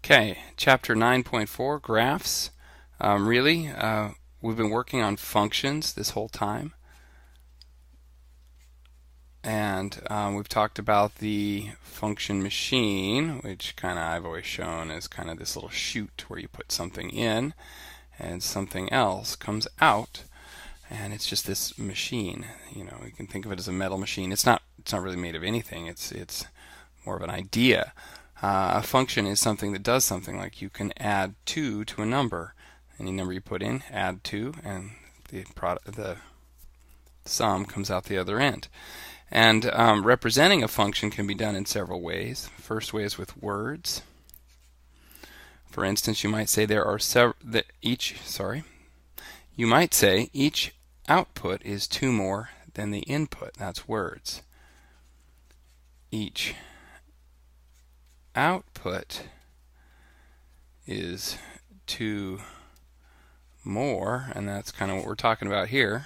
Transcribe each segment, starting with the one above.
Okay, chapter 9.4, graphs. We've been working on functions this whole time. And we've talked about the function machine, which I've always shown as kind of this little chute where you put something in and something else comes out. And it's just this machine. You can think of it as a metal machine. It's not really made of anything. It's more of an idea. A function is something that does something, like you can add 2 to a number. Any number you put in, add 2, and the sum comes out the other end. And representing a function can be done in several ways. First way is with words. For instance, you might say each output is 2 more than the input. That's words. Each output is 2 more, and that's kind of what we're talking about here,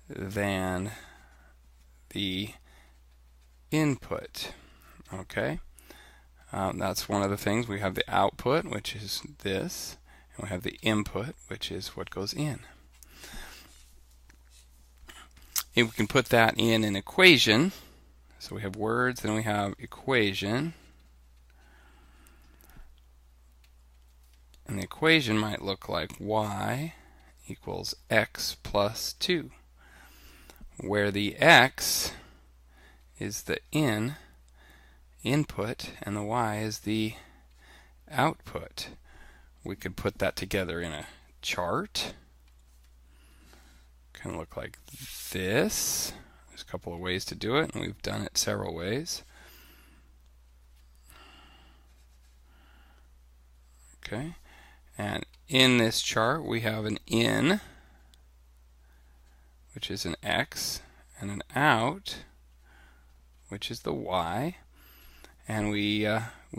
than the input. Okay, that's one of the things. We have the output, which is this, and we have the input, which is what goes in. If we can put that in an equation, so we have words, then we have equation. And the equation might look like y equals x plus 2, where the x is the input and the y is the output. We could put that together in a chart. Kind of look like this. There's a couple of ways to do it, and we've done it several ways. Okay, and in this chart we have an in, which is an x, and an out, which is the y, and we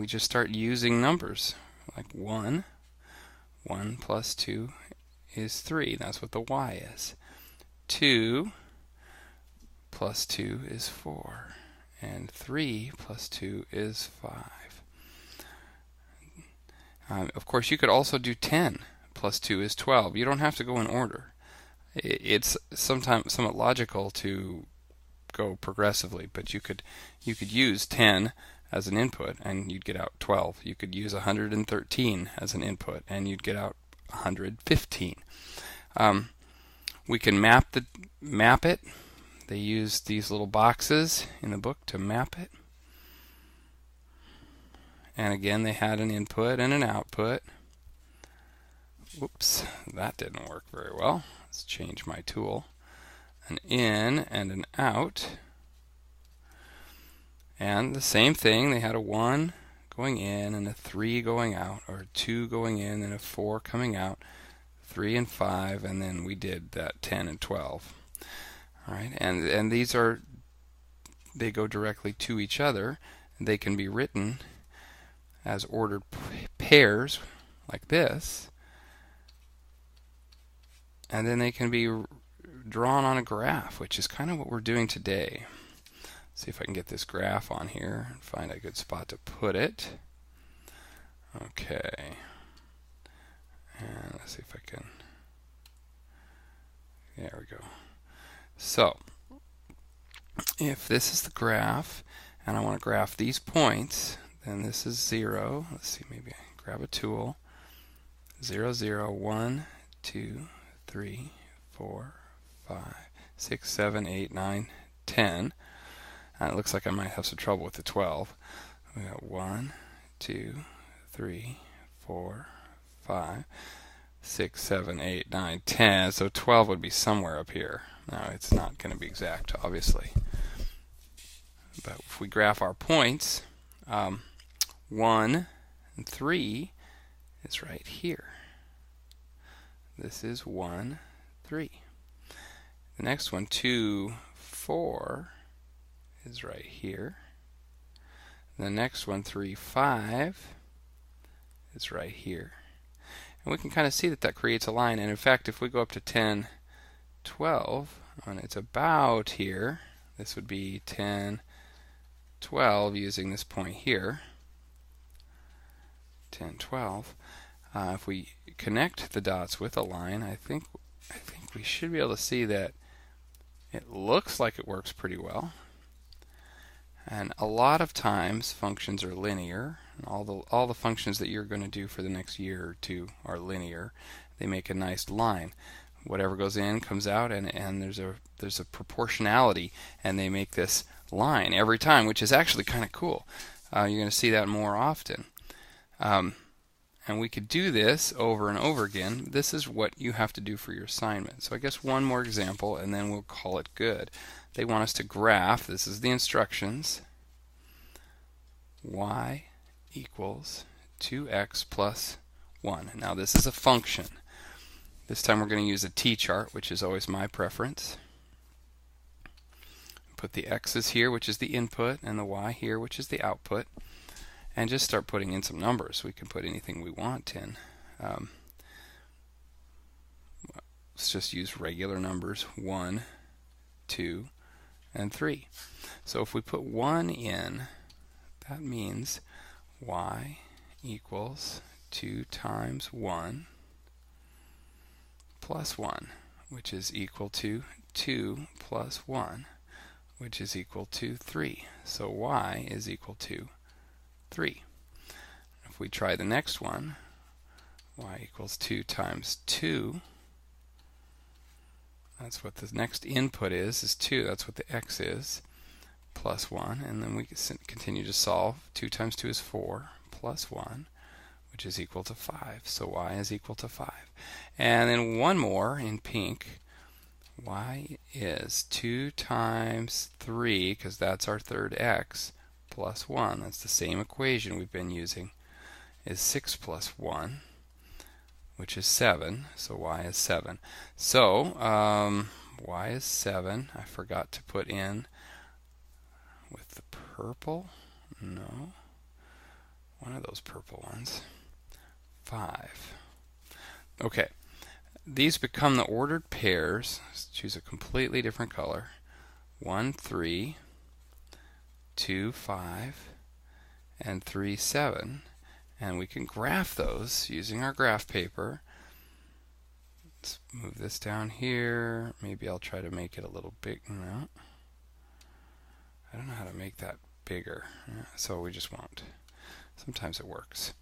just start using numbers like 1 plus 2 is 3. That's what the y is. 2 plus 2 is 4, and 3 plus 2 is 5. Of course, you could also do 10 plus 2 is 12. You don't have to go in order. It's sometimes somewhat logical to go progressively, but you could use 10 as an input and you'd get out 12. You could use 113 as an input and you'd get out 115. We can map it. They use these little boxes in the book to map it. And again, they had an input and an output. Whoops, that didn't work very well. Let's change my tool. An in and an out. And the same thing, they had a 1 going in and a 3 going out, or 2 going in and a 4 coming out, 3 and 5, and then we did that 10 and 12. All right, and these they go directly to each other. They can be written as ordered pairs like this, and then they can be drawn on a graph, which is kind of what we're doing today. Let's see if I can get this graph on here and find a good spot to put it. Okay, and let's see if I can. There we go. So if this is the graph and I want to graph these points, then this is 0. Let's see, maybe I can grab a tool. 0, 0, 1, 2, 3, 4, 5, 6, 7, 8, 9, 10. And it looks like I might have some trouble with the 12. We got 1, 2, 3, 4, 5, 6, 7, 8, 9, 10. So 12 would be somewhere up here. Now it's not going to be exact, obviously. But if we graph our points, 1 and 3 is right here. This is 1, 3. The next one, 2, 4, is right here. The next one, 3, 5, is right here. And we can kind of see that creates a line. And in fact, if we go up to 10, 12, and it's about here, this would be 10, 12 using this point here. 10, 12. If we connect the dots with a line, I think we should be able to see that it looks like it works pretty well. And a lot of times functions are linear. All the functions that you're going to do for the next year or two are linear. They make a nice line. Whatever goes in comes out, and there's a proportionality, and they make this line every time, which is actually kind of cool. You're going to see that more often. And we could do this over and over again. This is what you have to do for your assignment. So I guess one more example, and then we'll call it good. They want us to graph. This is the instructions. Y equals 2x plus 1. Now this is a function. This time we're going to use a t-chart, which is always my preference. Put the x's here, which is the input, and the y here, which is the output. And just start putting in some numbers. We can put anything we want in. Let's just use regular numbers, 1, 2, and 3. So if we put 1 in, that means y equals 2 times 1 plus 1, which is equal to 2 plus 1, which is equal to 3. So y is equal to 3. If we try the next one, y equals 2 times 2. That's what the next input is 2. That's what the x is, plus 1. And then we can continue to solve. 2 times 2 is 4, plus 1, which is equal to 5. So y is equal to 5. And then one more in pink. Y is 2 times 3, because that's our third x, plus 1. That's the same equation we've been using, is 6 plus 1, which is 7. So y is 7. So y is 7. I forgot to put in with the purple. No. One of those purple ones. 5. Okay. These become the ordered pairs. Let's choose a completely different color. 1, 3, 2, 5, and 3, 7. And we can graph those using our graph paper. Let's move this down here. Maybe I'll try to make it a little big. No. I don't know how to make that bigger, so we just won't. Sometimes it works.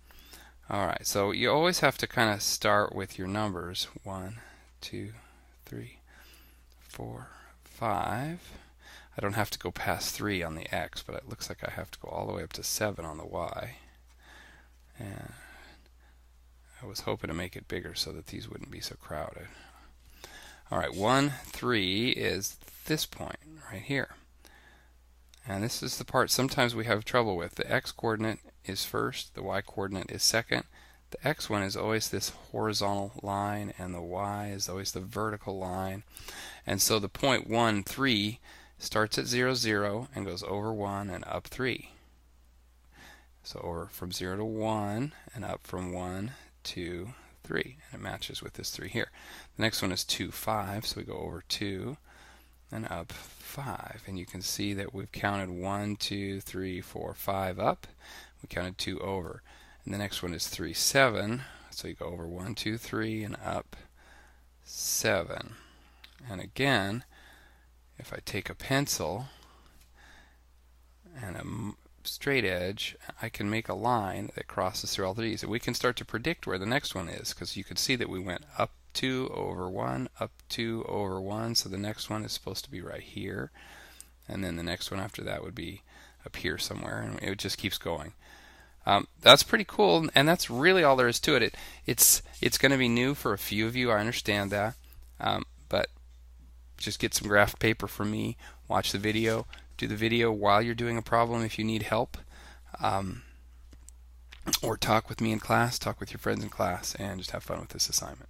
Alright, so you always have to kind of start with your numbers. 1, 2, 3, 4, 5. I don't have to go past 3 on the x, but it looks like I have to go all the way up to 7 on the y. And I was hoping to make it bigger so that these wouldn't be so crowded. Alright, 1, 3 is this point right here. And this is the part sometimes we have trouble with. The x-coordinate is first, the y-coordinate is second. The x one is always this horizontal line, and the y is always the vertical line. And so the point 1, 3 starts at 0, 0 and goes over 1 and up 3. So over from 0 to 1 and up from 1, 2, 3. And it matches with this 3 here. The next one is 2, 5, so we go over 2 and up 5. And you can see that we've counted 1, 2, 3, 4, 5 up. We counted 2 over. And the next one is 3, 7. So you go over 1, 2, 3 and up 7. And again, if I take a pencil and a straight edge, I can make a line that crosses through all these. And we can start to predict where the next one is, because you could see that we went up 2 over 1, up 2 over 1. So the next one is supposed to be right here. And then the next one after that would be up here somewhere. And it just keeps going. That's pretty cool, and that's really all there is to it. It's going to be new for a few of you, I understand that. But just get some graph paper from me, watch the video, do the video while you're doing a problem if you need help, or talk with me in class, talk with your friends in class, and just have fun with this assignment.